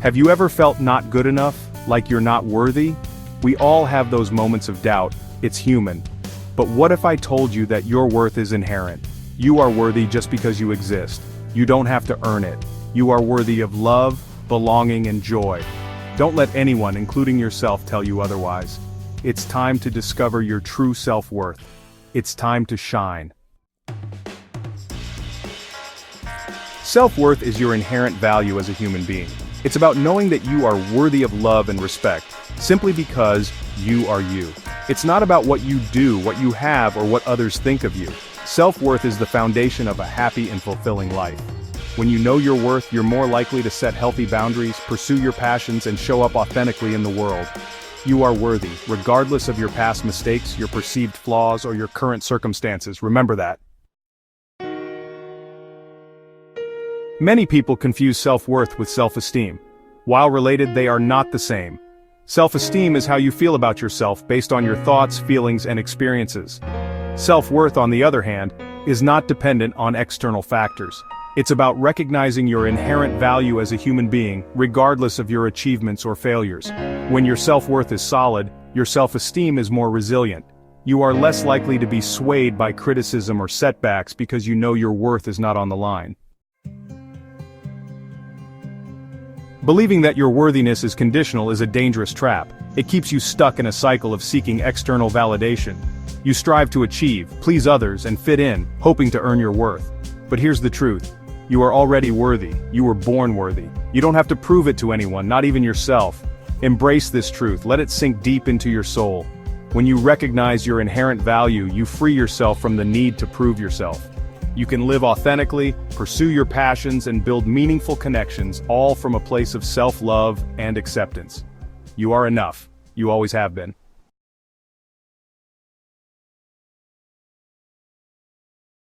Have you ever felt not good enough, like you're not worthy? We all have those moments of doubt, it's human. But what if I told you that your worth is inherent? You are worthy just because you exist. You don't have to earn it. You are worthy of love, belonging, and joy. Don't let anyone, including yourself, tell you otherwise. It's time to discover your true self-worth. It's time to shine. Self-worth is your inherent value as a human being. It's about knowing that you are worthy of love and respect, simply because you are you. It's not about what you do, what you have, or what others think of you. Self-worth is the foundation of a happy and fulfilling life. When you know your worth, you're more likely to set healthy boundaries, pursue your passions, and show up authentically in the world. You are worthy, regardless of your past mistakes, your perceived flaws, or your current circumstances. Remember that. Many people confuse self-worth with self-esteem. While related, they are not the same. Self-esteem is how you feel about yourself based on your thoughts, feelings, and experiences. Self-worth, on the other hand, is not dependent on external factors. It's about recognizing your inherent value as a human being, regardless of your achievements or failures. When your self-worth is solid, your self-esteem is more resilient. You are less likely to be swayed by criticism or setbacks because you know your worth is not on the line. Believing that your worthiness is conditional is a dangerous trap. It keeps you stuck in a cycle of seeking external validation. You strive to achieve, please others, and fit in, hoping to earn your worth. But here's the truth. You are already worthy. You were born worthy. You don't have to prove it to anyone, not even yourself. Embrace this truth. Let it sink deep into your soul. When you recognize your inherent value, you free yourself from the need to prove yourself. You can live authentically, pursue your passions, and build meaningful connections, all from a place of self-love and acceptance. You are enough. You always have been.